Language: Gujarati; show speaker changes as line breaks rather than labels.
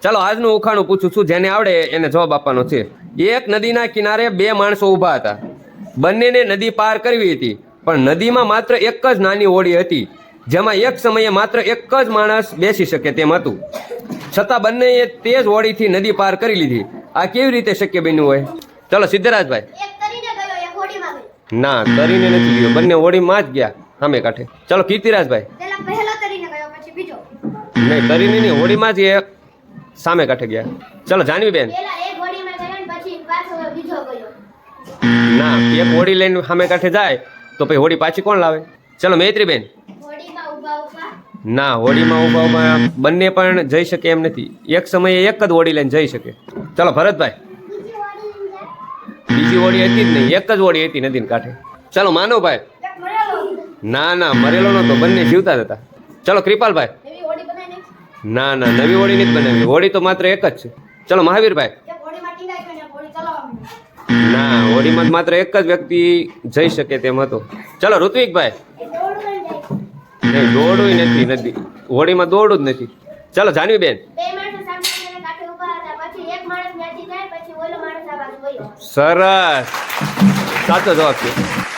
ચાલો આજનું ઉખાણું પૂછું છું, જેને આવડે એને જવાબ આપવાનો છે. એક નદીના કિનારે બે માણસો ઊભા હતા. બંનેને નદી પાર કરવી હતી, પણ નદીમાં માત્ર એક જ નાની હોડી હતી, જેમાં એક સમયે માત્ર એક જ માણસ બેસી શકે તેમ હતું. છતાં બંનેએ તે જ હોડીથી નદી પાર કરી લીધી. આ કેવી રીતે શક્ય બન્યું હોય? ચલો સિદ્ધરાજભાઈ. ના, તરીને નથી ગયો, બંને હોડીમાં જ ગયા સામે કાંઠે. ચલો કીર્તિરાજભાઈ. નહીં, તરીને નહીં, હોડીમાં જ એ સામે કાંઠે ગયા. ચલો જાનવીબેન. ના, એક હોડી લઈને સામે કાંઠે જાય તો પછી હોડી પાછી કોણ લાવે? ચલો મૈત્રીબેન. ના, હોડીમાં ઊભા ઊભા બંને પણ જઈ શકે એમ નથી, એક સમયે એક જ હોડી લઈને જઈ શકે. ચલો ભરતભાઈ. બીજી હોડી હતી જ નહીં, એક જ હોડી હતી નદીને કાંઠે. ચલો માનવભાઈ. ના ના, મરેલો નતો, બંને જીવતા જ હતા. ચલો કૃપાલભાઈ. ના ના, નવી હોડી નથી બનાવી, હોડી તો માત્ર એક જ છે. ચલો મહાવીરભાઈ. ના, હોડીમાં માત્ર એક જ વ્યક્તિ જઈ શકે તેમ હતો. ચલો ઋત્વિકભાઈ. નહીં, દોડવું નથી નદી, હોડીમાં દોડવું જ નથી. ચલો જાનવીબેન. સરસ, સાચો જવાબ છે.